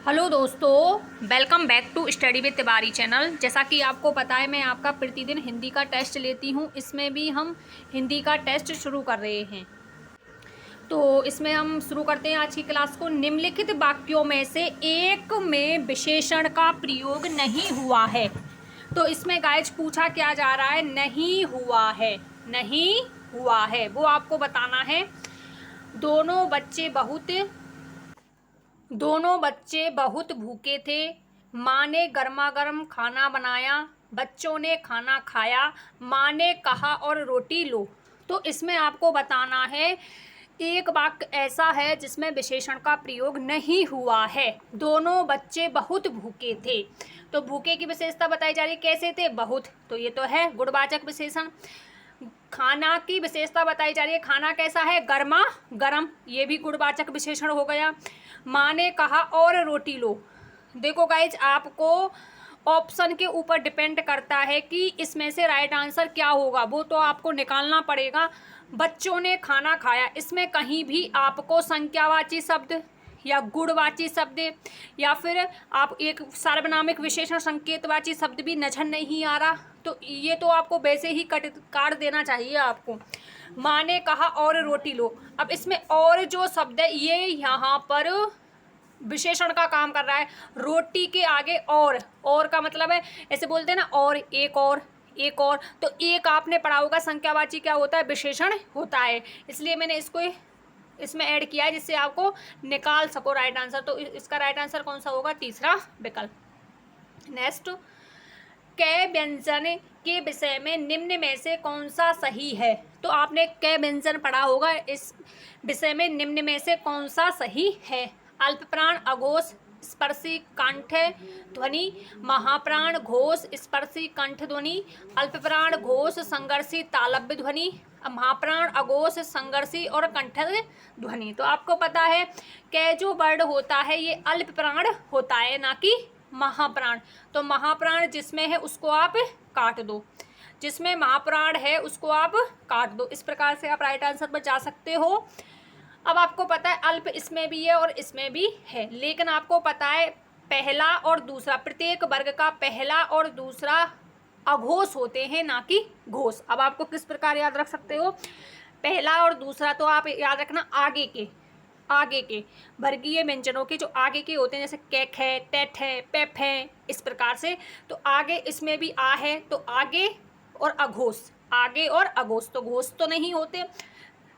Hello दोस्तों, welcome back to study with Tiwari channel. जैसा कि आपको पता है, मैं आपका प्रतिदिन हिंदी का टेस्ट लेती हूं। इसमें भी हम हिंदी का टेस्ट शुरू कर रहे हैं। तो इसमें हम शुरू करते हैं आज की क्लास को। निम्नलिखित वाक्यों में से एक में विशेषण का प्रयोग नहीं हुआ है। तो इसमें गाइज पूछा क्या जा रहा है? नहीं हुआ है, नहीं हुआ है, वो आपको बताना है। दोनों बच्चे बहुत भूखे थे। माँ ने गर्मा गर्म खाना बनाया, बच्चों ने खाना खाया, माँ ने कहा और रोटी लो। तो इसमें आपको बताना है एक वाक्य ऐसा है जिसमें विशेषण का प्रयोग नहीं हुआ है। दोनों बच्चे बहुत भूखे थे। तो भूखे की विशेषता बताई जा रही है, कैसे थे? बहुत। तो ये तो है गुणवाचक विशेषण। खाना की विशेषता बताई जा रही है, खाना कैसा है? गर्मा गर्म, ये भी गुणवाचक विशेषण हो गया। माँ ने कहा और रोटी लो। देखो गाइज, आपको ऑप्शन के ऊपर डिपेंड करता है कि इसमें से राइट आंसर क्या होगा, वो तो आपको निकालना पड़ेगा। बच्चों ने खाना खाया, इसमें कहीं भी आपको संख्यावाची शब्द या गुणवाची शब्द या फिर आप एक सार्वनामिक विशेषण संकेतवाची शब्द भी नजर नहीं आ रहा। तो ये तो आपको वैसे ही काट देना चाहिए आपको। माँ ने कहा और रोटी लो। अब इसमें और जो शब्द है ये यहाँ पर विशेषण का काम कर रहा है। रोटी के आगे और का मतलब है, ऐसे बोलते हैं ना, और एक और एक और। तो एक आपने पढ़ा होगा, संख्यावाची क्या होता है? विशेषण होता है। इसलिए मैंने इसको इसमें ऐड किया है जिससे आपको निकाल सको राइट आंसर। तो इसका राइट आंसर कौन सा होगा? तीसरा विकल्प। नेक्स्ट, कै व्यंजन के विषय में निम्न में से कौन सा सही है? तो आपने कै व्यंजन पढ़ा होगा, इस विषय में निम्न में से कौन सा सही है? अल्पप्राण अघोष स्पर्शी कंठ ध्वनि, महाप्राण घोष स्पर्शी कंठ ध्वनि, अल्पप्राण घोष संघर्षी तालव्य ध्वनि, महाप्राण अघोष संघर्षी और कंठ ध्वनि। तो आपको पता है कै जो वर्ड होता है ये अल्पप्राण होता है, ना कि महाप्राण। तो महाप्राण जिसमें है उसको आप काट दो, जिसमें महाप्राण है उसको आप काट दो। इस प्रकार से आप राइट आंसर पर जा सकते हो। अब आपको पता है अल्प इसमें भी है और इसमें भी है, लेकिन आपको पता है पहला और दूसरा, प्रत्येक वर्ग का पहला और दूसरा अघोष होते हैं, ना कि घोष। अब आपको किस प्रकार याद रख सकते हो? पहला और दूसरा तो आप याद रखना आगे के वर्गीय व्यंजनों के जो आगे के होते हैं, जैसे कैक है, टेट है, पेप है, इस प्रकार से। तो आगे इसमें भी आ है, तो आगे और अघोष, आगे और अघोष। तो घोष तो नहीं होते,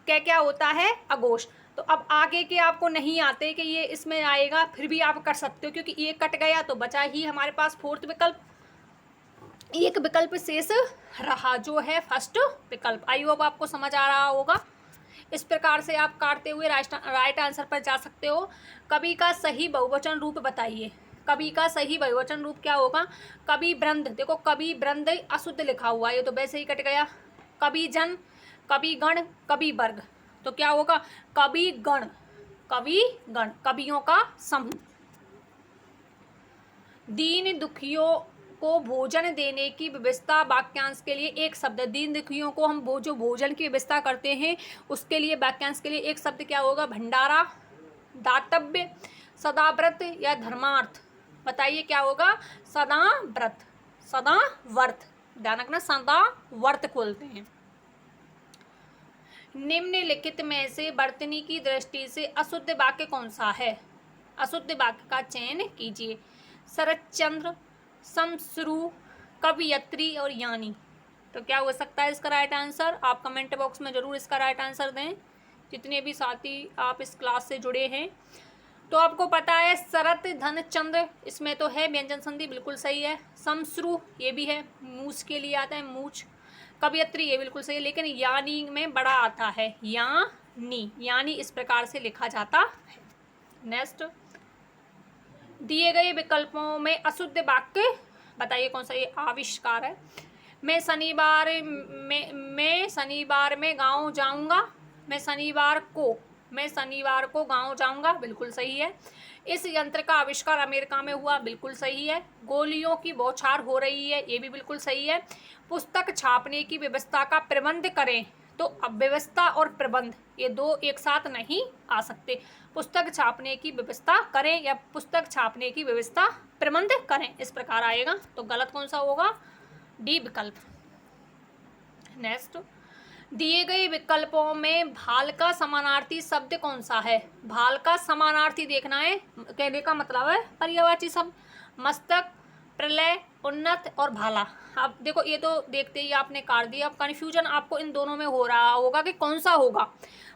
क्या होता है? अघोष। तो अब आगे के आपको नहीं आते कि ये इसमें आएगा, फिर भी आप कर सकते हो क्योंकि ये कट गया तो बचा ही हमारे पास फोर्थ विकल्प। एक विकल्प शेष रहा जो है फर्स्ट विकल्प। आई होप आपको समझ आ रहा होगा। इस प्रकार से आप काटते हुए राइट आंसर पर जा सकते हो। कवि का सही बहुवचन रूप बताइए। कवि का सही बहुवचन रूप क्या होगा? कवि वृंद। देखो कवि वृंद अशुद्ध लिखा हुआ है, ये तो वैसे ही कट गया। कवि जन, कवि गण, कवि वर्ग। तो क्या होगा? कवि गण, कवि गण, कवियों का समूह। दीन दुखियों को भोजन देने की व्यवस्था वाक्यांश के लिए एक शब्द। दीन दुखियों को हम वो जो भोजन की व्यवस्था करते हैं उसके लिए वाक्यांश के लिए एक शब्द क्या होगा? भंडारा, दातव्य, सदाव्रत या धर्मार्थ। बताइए क्या होगा? सदाव्रत, सदाव्रत। ध्यान रखना, सदाव्रत खोलते हैं। निम्नलिखित में से वर्तनी की दृष्टि से अशुद्ध वाक्य कौन सा है? अशुद्ध वाक्य का चयन कीजिए। शरतचंद्र, समश्रु, कवयित्री और यानी। तो क्या हो सकता है इसका राइट आंसर? आप कमेंट बॉक्स में जरूर इसका राइट आंसर दें, जितने भी साथी आप इस क्लास से जुड़े हैं। तो आपको पता है शरत धन चंद्र, इसमें तो है व्यंजन संधि, बिल्कुल सही है। समश्रु ये भी है, मूछ के लिए आता है, मूछ। कवयित्री ये बिल्कुल सही है, लेकिन यानी में बड़ा आता है, यानी, यानी इस प्रकार से लिखा जाता है। नेक्स्ट, दिए गए विकल्पों में अशुद्ध वाक्य बताइए कौन सा? ये आविष्कार है। मैं शनिवार में गांव जाऊंगा। मैं शनिवार को गांव जाऊंगा, बिल्कुल सही है। इस यंत्र का आविष्कार अमेरिका में हुआ, बिल्कुल सही है। गोलियों की बौछार हो रही है, ये भी बिल्कुल सही है। पुस्तक छापने की व्यवस्था का प्रबंध करें, तो अब व्यवस्था और प्रबंध ये दो एक साथ नहीं आ सकते। पुस्तक छापने की व्यवस्था करें या पुस्तक छापने की व्यवस्था प्रबंध करें, इस प्रकार आएगा। तो गलत कौन सा होगा? डी विकल्प। नेक्स्ट, दिए गए विकल्पों में भाल का समानार्थी शब्द कौन सा है? भाल का समानार्थी देखना है, कहने का मतलब है पर्यायवाची शब्द। मस्तक, प्रलय, उन्नत और भाला। अब देखो ये तो देखते ही आपने काट दिया। अब कन्फ्यूजन आपको इन दोनों में हो रहा होगा कि कौन सा होगा।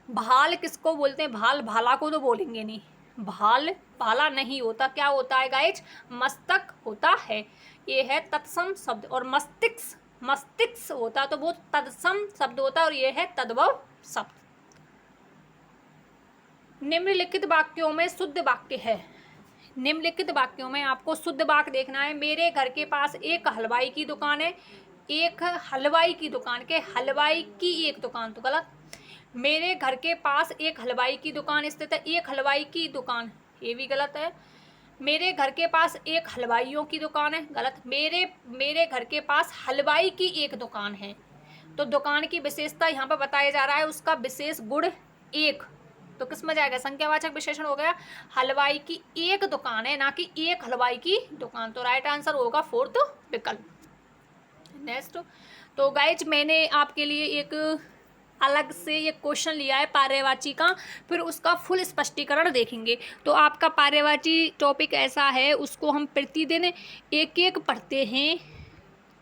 भाल किसको बोलते हैं? भाल भाला को तो बोलेंगे नहीं, भाल भाला नहीं होता। क्या होता है गाइज? मस्तक होता है, ये है तत्सम शब्द। और मस्तिष्क, मस्तिष्क होता तो वो तत्सम शब्द होता और ये है तद्भव शब्द। निम्नलिखित वाक्यों में शुद्ध वाक्य है। निम्नलिखित वाक्यों में आपको शुद्ध वाक्य देखना है। मेरे घर के पास एक हलवाई की दुकान है। एक हलवाई की दुकान के हलवाई की एक दुकान तो गलत। मेरे घर के पास एक हलवाई की दुकान स्थित है, एक हलवाई की दुकान, ये भी गलत है। मेरे घर के पास एक हलवाइयों की दुकान है, गलत। मेरे घर के पास हलवाई की एक दुकान है। तो दुकान की विशेषता यहाँ पर बताया जा रहा है, उसका विशेष गुण एक। तो किस में जाएगा? संख्यावाचक विशेषण हो गया। हलवाई की एक दुकान है, ना कि एक हलवाई की दुकान। तो राइट आंसर होगा फोर्थ विकल्प। नेक्स्ट, तो गाइज मैंने आपके लिए एक अलग से ये क्वेश्चन लिया है पर्यायवाची का, फिर उसका फुल स्पष्टीकरण देखेंगे। तो आपका पर्यायवाची टॉपिक ऐसा है, उसको हम प्रतिदिन एक एक पढ़ते हैं,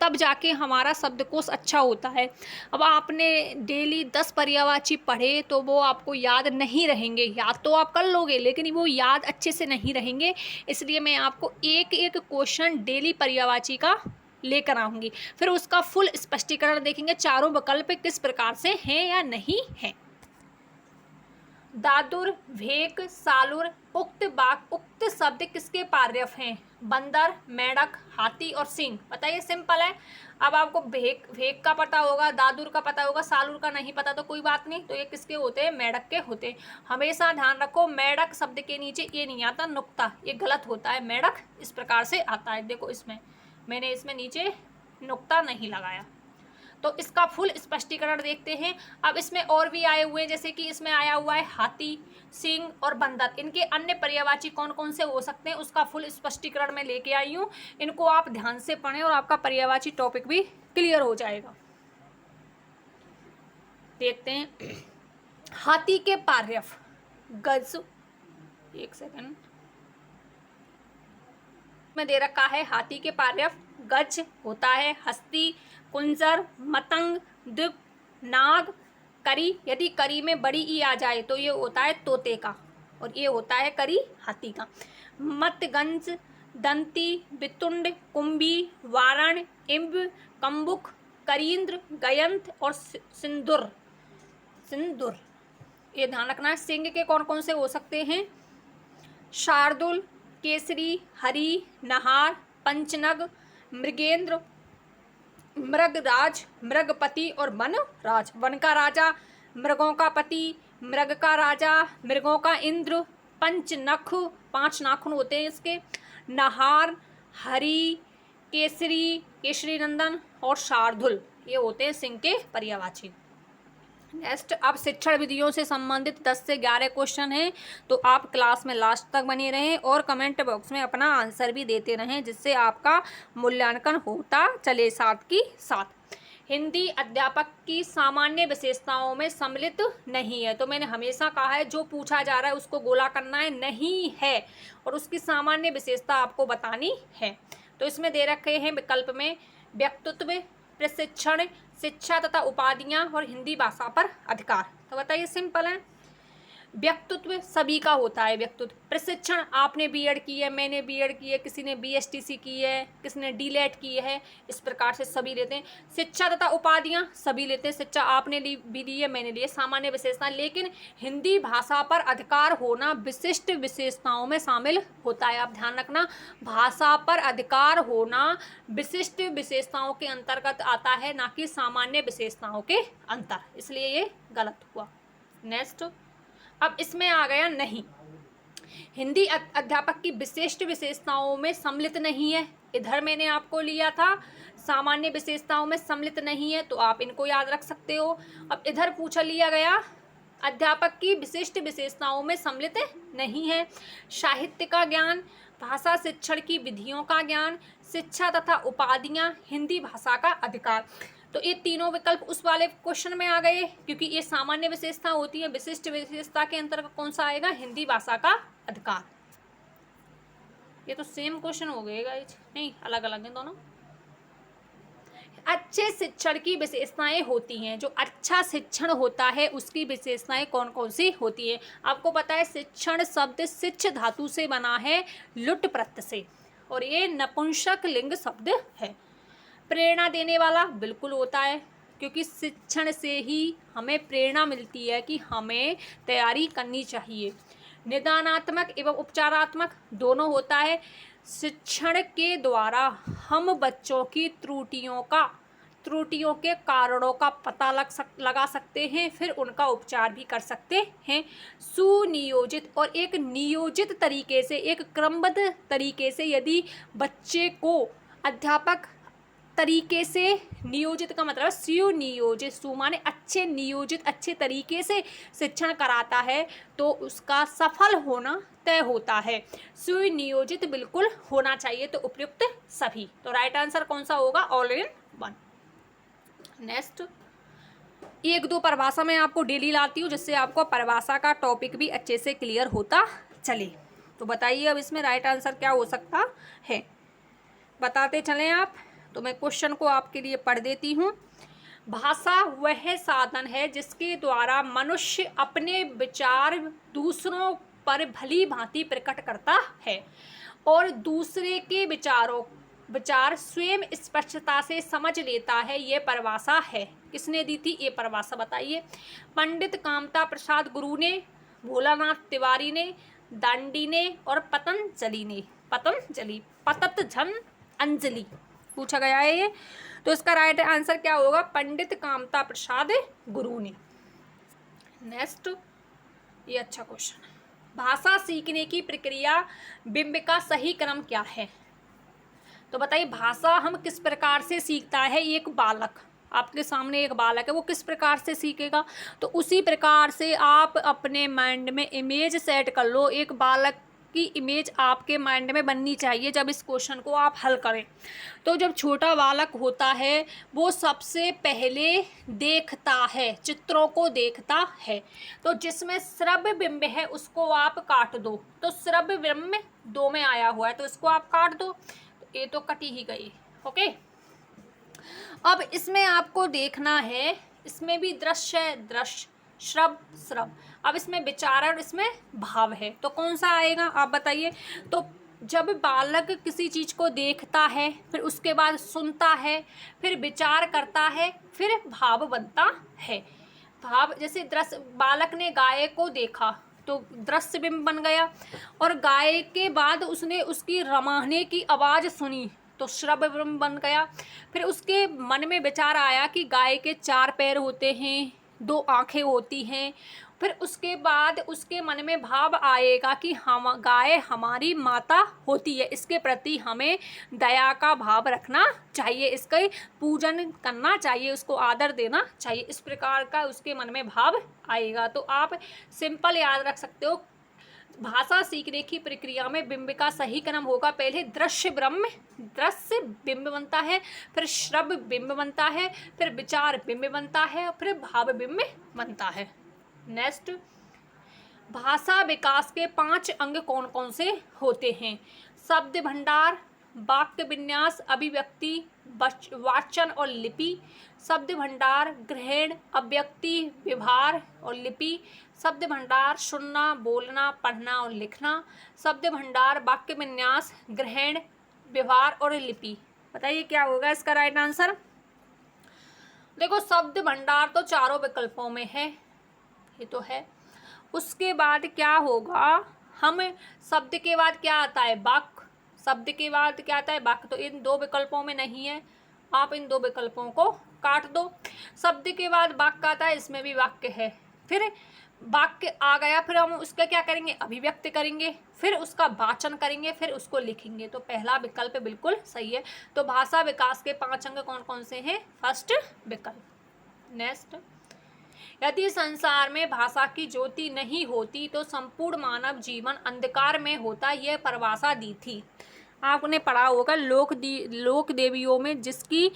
तब जाके हमारा शब्दकोश अच्छा होता है। अब आपने डेली 10 पर्यायवाची पढ़े तो वो आपको याद नहीं रहेंगे। याद तो आप कर लोगे लेकिन वो याद अच्छे से नहीं रहेंगे। इसलिए मैं आपको एक एक क्वेश्चन डेली पर्यायवाची का लेकर आऊँगी, फिर उसका फुल स्पष्टीकरण देखेंगे, चारों विकल्प किस प्रकार से हैं या नहीं हैं। दादुर, भेक, सालुर, उक्त शब्द किसके पार्यव हैं? बंदर, मेंढक, हाथी और सिंह। बताइए, सिंपल है। अब आपको भेक का पता होगा, दादुर का पता होगा, सालुर का नहीं पता तो कोई बात नहीं। तो ये किसके होते हैं? मेंढक के होते हैं। हमेशा ध्यान रखो, मेंढक शब्द के नीचे ये नहीं आता नुक्ता, ये गलत होता है। मेंढक इस प्रकार से आता है, देखो इसमें मैंने इसमें नीचे नुक्ता नहीं लगाया। तो इसका फुल स्पष्टीकरण देखते हैं। अब इसमें और भी आए हुए हैं, जैसे कि इसमें आया हुआ है हाथी, सिंह और बंदर। इनके अन्य पर्यायवाची कौन कौन से हो सकते हैं उसका फुल स्पष्टीकरण मैं लेके आई हूँ। इनको आप ध्यान से पढ़ें और आपका पर्यायवाची टॉपिक भी क्लियर हो जाएगा। देखते हैं, हाथी के पार्यव गज, एक सेकंड में दे रखा है। हाथी के पार्यव गज होता है हस्ती, कुंजर, मतंग, दिप, नाग, करी। यदि करी में बड़ी ई आ जाए तो ये होता है तोते का, और ये होता है करी हाथी का। मतगंज, दंती, वितुंड, कुंभी, वारण, इम्ब, कम्बुक, करींद्र, गयंत और सिंदूर। सिंदूर ये ध्यान रखना है। सिंह के कौन कौन से हो सकते हैं? शार्दुल, केसरी, हरि, नहार, पंचनग, मृगेंद्र, मृगराज, मृगपति और वनराज। वन का राजा, मृगों का पति, मृग का राजा, मृगों का इंद्र, पंचनख 5 नाखून होते हैं इसके, नहार, हरि, केसरी, केसरी नंदन और शार्दुल ये होते हैं सिंह के पर्यायवाची। नेक्स्ट, अब शिक्षण विधियों से संबंधित 10 से 11 क्वेश्चन हैं, तो आप क्लास में लास्ट तक बने रहें और कमेंट बॉक्स में अपना आंसर भी देते रहें, जिससे आपका मूल्यांकन होता चले साथ की साथ। हिंदी अध्यापक की सामान्य विशेषताओं में सम्मिलित नहीं है। तो मैंने हमेशा कहा है जो पूछा जा रहा है उसको गोला करना है, नहीं है, और उसकी सामान्य विशेषता आपको बतानी है। तो इसमें दे रखे हैं विकल्प में व्यक्तित्व, प्रशिक्षण, शिक्षा तथा उपाधियां और हिंदी भाषा पर अधिकार। तो बताइए, सिंपल है। व्यक्तित्व सभी का होता है। व्यक्तित्व, प्रशिक्षण आपने बीएड की है, मैंने बीएड की है, किसी ने बीएसटीसी की है, किसी ने डीलेट की है, इस प्रकार से सभी लेते हैं। शिक्षा तथा उपाधियां सभी लेते हैं, शिक्षा आपने भी ली है, मैंने ली है, सामान्य विशेषता। लेकिन हिंदी भाषा पर अधिकार होना विशिष्ट विशेषताओं में शामिल होता है। आप ध्यान रखना, भाषा पर अधिकार होना विशिष्ट विशेषताओं के अंतर्गत आता है, ना कि सामान्य विशेषताओं के अंतर, इसलिए ये गलत हुआ। नेक्स्ट, अब इसमें आ गया नहीं। हिंदी अध्यापक की विशिष्ट विशेषताओं में सम्मिलित नहीं है। इधर मैंने आपको लिया था सामान्य विशेषताओं में सम्मिलित नहीं है, तो आप इनको याद रख सकते हो। अब इधर पूछा लिया गया अध्यापक की विशिष्ट विशेषताओं में सम्मिलित नहीं है। साहित्य का ज्ञान, भाषा शिक्षण की विधियों का ज्ञान, शिक्षा तथा उपाधियां, हिंदी भाषा का अधिकार। तो ये तीनों विकल्प उस वाले क्वेश्चन में आ गए, क्योंकि ये सामान्य विशेषता होती है। विशिष्ट विशेषता के अंतर्गत कौन सा आएगा? हिंदी भाषा का अधिकार। ये तो सेम क्वेश्चन हो गए गाइस, नहीं अलग अलग हैं दोनों। अच्छे शिक्षण की विशेषताएं होती हैं, जो अच्छा शिक्षण होता है उसकी विशेषताएं कौन कौन सी होती है? आपको पता है शिक्षण शब्द शिक्ष धातु से बना है, लुट प्रत्यय से, और ये नपुंसक लिंग शब्द है। प्रेरणा देने वाला बिल्कुल होता है, क्योंकि शिक्षण से ही हमें प्रेरणा मिलती है कि हमें तैयारी करनी चाहिए। निदानात्मक एवं उपचारात्मक दोनों होता है। शिक्षण के द्वारा हम बच्चों की त्रुटियों के कारणों का पता लगा सकते हैं, फिर उनका उपचार भी कर सकते हैं। सुनियोजित और एक नियोजित तरीके से, एक क्रमबद्ध तरीके से यदि बच्चे को अध्यापक तरीके से, नियोजित का मतलब सुनियोजित, सु माने अच्छे, नियोजित अच्छे तरीके से शिक्षण कराता है तो उसका सफल होना तय होता है। सुनियोजित बिल्कुल होना चाहिए, तो उपयुक्त सभी। तो राइट आंसर कौन सा होगा? All in one. नेक्स्ट, एक दो परिभाषा मैं आपको डेली लाती हूँ, जिससे आपको परिभाषा का टॉपिक भी अच्छे से क्लियर होता चले। तो बताइए अब इसमें राइट आंसर क्या हो सकता है, बताते चलें आप। तो मैं क्वेश्चन को आपके लिए पढ़ देती हूँ। भाषा वह साधन है जिसके द्वारा मनुष्य अपने विचार दूसरों पर भली भांति प्रकट करता है और दूसरे के विचार स्वयं स्पष्टता से समझ लेता है। ये परिभाषा है। किसने दी थी ये परिभाषा? बताइए। पंडित कामता प्रसाद गुरु ने, भोलानाथ तिवारी ने, दांडी ने और पतंजलि अंजलि पूछा गया है ये। तो इसका राइट आंसर क्या होगा? पंडित कामता प्रसाद गुरु ने। नेक्स्ट, ये अच्छा क्वेश्चन। भाषा सीखने की प्रक्रिया बिंब का सही क्रम क्या है? तो बताइए, भाषा हम किस प्रकार से सीखता है? एक बालक, आपके सामने एक बालक है, वो किस प्रकार से सीखेगा? तो उसी प्रकार से आप अपने माइंड में इमेज सेट कर लो। एक बालक की इमेज आपके माइंड में बननी चाहिए जब इस क्वेश्चन को आप हल करें। तो जब छोटा बालक होता है वो सबसे पहले देखता है, चित्रों को देखता है। तो जिसमें श्रव्य बिंब है उसको आप काट दो। तो श्रव्य बिंब 2 में आया हुआ है, तो इसको आप काट दो। तो ये तो कटी ही गई। ओके, अब इसमें आपको देखना है, इसमें भी दृश्य है, दृश्य, श्रव। अब इसमें विचार और इसमें भाव है, तो कौन सा आएगा आप बताइए। तो जब बालक किसी चीज को देखता है, फिर उसके बाद सुनता है, फिर विचार करता है, फिर भाव बनता है। भाव जैसे दृश्य, बालक ने गाय को देखा तो दृश्य बिंब बन गया, और गाय के बाद उसने उसकी रमाने की आवाज सुनी तो श्रव्य बिंब बन गया। फिर उसके मन में विचार आया कि गाय के 4 पैर होते हैं, 2 आंखें होती हैं। फिर उसके बाद उसके मन में भाव आएगा कि हम, गाय हमारी माता होती है, इसके प्रति हमें दया का भाव रखना चाहिए, इसका पूजन करना चाहिए, उसको आदर देना चाहिए। इस प्रकार का उसके मन में भाव आएगा। तो आप सिंपल याद रख सकते हो, भाषा सीखने की प्रक्रिया में बिंब का सही क्रम होगा। पहले दृश्य बिंब बनता है, फिर श्रव्य बिंब बनता है, फिर विचार बिंब बनता है, फिर भाव बिंब बनता है। नेक्स्ट, भाषा विकास के 5 अंग कौन कौन से होते हैं? शब्द भंडार, वाक्य विन्यास, अभिव्यक्ति, वाचन और लिपि। शब्द भंडार ग्रहण, अभिव्यक्ति, व्यवहार और लिपि। शब्द भंडार सुनना, बोलना, पढ़ना और लिखना। शब्द भंडार वाक्य विन्यास, ग्रहण, व्यवहार और लिपि। बताइए क्या होगा इसका राइट आंसर। देखो, शब्द भंडार तो चारों विकल्पों में है, ये तो है। उसके बाद क्या होगा, हम शब्द के बाद क्या आता है? वाक्य। शब्द के बाद क्या आता है? वाक्य। तो इन 2 विकल्पों में नहीं है, आप इन 2 विकल्पों को काट दो। शब्द के बाद वाक्य आता है, इसमें भी वाक्य है। फिर वाक्य आ गया, फिर हम उसका क्या करेंगे, अभिव्यक्त करेंगे, फिर उसका वाचन करेंगे, फिर उसको लिखेंगे। तो पहला विकल्प बिल्कुल सही है। तो भाषा विकास के 5 अंग कौन कौन से हैं? फर्स्ट विकल्प। नेक्स्ट, यदि संसार में भाषा की ज्योति नहीं होती तो संपूर्ण मानव जीवन अंधकार में होता, यह परिभाषा दी थी। आपने पढ़ा होगा लोक देवियों में जिसकी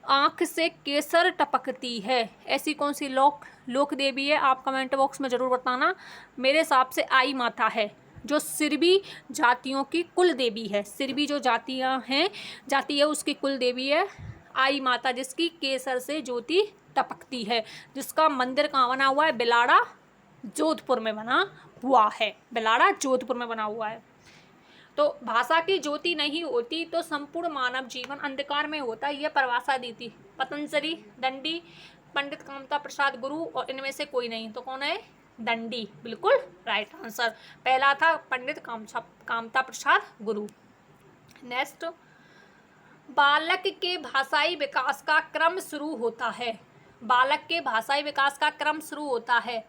आंख से केसर टपकती है, ऐसी कौन सी लोक देवी है? आप कमेंट बॉक्स में जरूर बताना। मेरे हिसाब से आई माता है, जो सिरबी जातियों की कुल देवी है। सिरबी जो जाति है उसकी कुल देवी है आई माता, जिसकी केसर से ज्योति टपकती है, जिसका मंदिर कहाँ बना हुआ है? बिलाड़ा जोधपुर में बना हुआ है। बिलाड़ा जोधपुर में बना हुआ है। तो भाषा की ज्योति नहीं होती तो संपूर्ण मानव जीवन अंधकार में होता, यह परिभाषा दी थी पतंजलि, दंडी, पंडित कामता प्रसाद गुरु, और इनमें से कोई नहीं। तो कौन है? दंडी, बिल्कुल राइट आंसर। पहला था पंडित कामता प्रसाद गुरु। नेक्स्ट, बालक के भाषाई विकास का क्रम शुरू होता है। बालक के भाषाई विकास का क्रम शुरू होता है,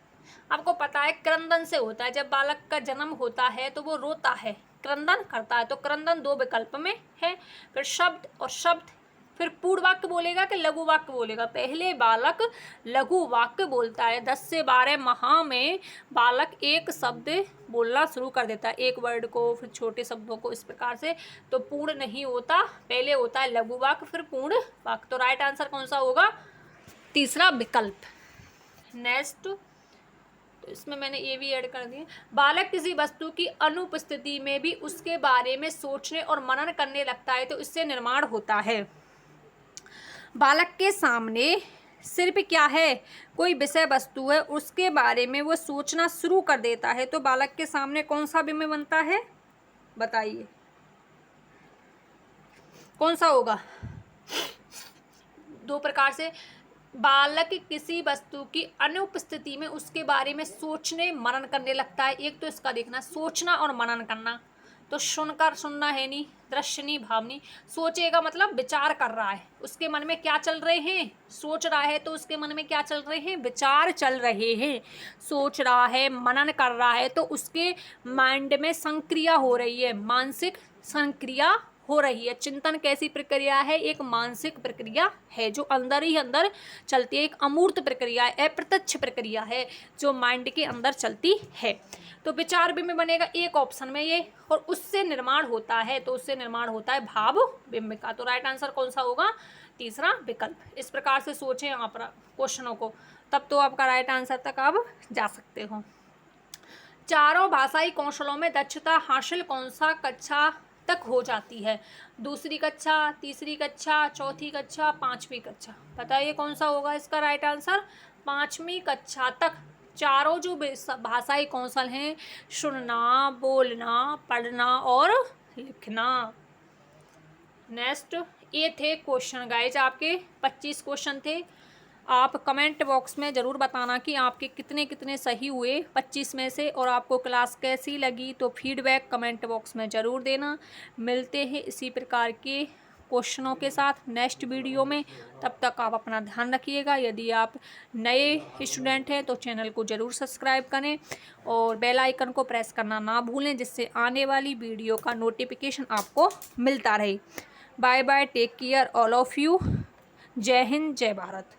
आपको पता है क्रंदन से होता है। जब बालक का जन्म होता है तो वो रोता है, क्रंदन करता है। तो क्रंदन 2 विकल्प में है। फिर शब्द और शब्द, फिर पूर्ण वाक्य बोलेगा कि लघु वाक्य बोलेगा? पहले बालक लघु वाक्य बोलता है। 10 से 12 माह में बालक एक शब्द बोलना शुरू कर देता है, एक वर्ड को, फिर छोटे शब्दों को, इस प्रकार से। तो पूर्ण नहीं होता, पहले होता है लघु वाक्य, फिर पूर्ण वाक्य। तो राइट आंसर कौन सा होगा? तीसरा विकल्प। नेक्स्ट, तो इसमें मैंने ये भी ऐड कर दिया, बालक किसी वस्तु की अनुपस्थिति में भी उसके बारे में सोचने और मनन करने लगता है तो इससे निर्माण होता है। बालक के सामने सिर्फ क्या है? कोई विषय वस्तु है, उसके बारे में वो सोचना शुरू कर देता है। तो बालक के सामने कौन सा बिंब बनता है? बताइए कौन सा होगा? 2 प्रकार से, बालक किसी वस्तु की अनुपस्थिति में उसके बारे में सोचने मनन करने लगता है। एक तो इसका देखना, सोचना और मनन करना। तो सुनकर सुनना है नहीं, दृश्य नहीं, भाव नहीं। सोचेगा मतलब विचार कर रहा है, उसके मन में क्या चल रहे हैं? सोच रहा है तो उसके मन में क्या चल रहे हैं? विचार चल रहे हैं। सोच रहा है, मनन कर रहा है, तो उसके माइंड में संक्रिया हो रही है, मानसिक संक्रिया हो रही है। चिंतन कैसी प्रक्रिया है? एक मानसिक प्रक्रिया है जो अंदर ही अंदर चलती है, एक अमूर्त प्रक्रिया है, अप्रत्यक्ष प्रक्रिया है जो माइंड के अंदर चलती है। तो विचार बिंब बनेगा एक ऑप्शन में ये, और उससे निर्माण होता है, तो उससे निर्माण होता है भाव बिंब का। तो राइट आंसर कौन सा होगा? तीसरा विकल्प। इस प्रकार से सोचें आप क्वेश्चनों को, तब तो आपका राइट आंसर तक आप जा सकते हो। चारों भाषाई कौशलों में दक्षता हासिल कौन सा कक्षा तक हो जाती है? 2री कक्षा, 3री कक्षा, 4थी कक्षा, 5वीं कक्षा। बताइए कौन सा होगा इसका राइट आंसर? 5वीं कक्षा तक चारों जो भाषाई कौशल हैं, सुनना, बोलना, पढ़ना और लिखना। नेक्स्ट, ये थे क्वेश्चन गाइज, आपके 25 क्वेश्चन थे। आप कमेंट बॉक्स में ज़रूर बताना कि आपके कितने कितने सही हुए 25 में से, और आपको क्लास कैसी लगी। तो फीडबैक कमेंट बॉक्स में ज़रूर देना। मिलते हैं इसी प्रकार के क्वेश्चनों के साथ नेक्स्ट वीडियो में। तब तक आप अपना ध्यान रखिएगा। यदि आप नए स्टूडेंट हैं तो चैनल को ज़रूर सब्सक्राइब करें और बेल आइकन को प्रेस करना ना भूलें, जिससे आने वाली वीडियो का नोटिफिकेशन आपको मिलता रहे। Bye bye, take care all of you. जय हिंद, जय भारत।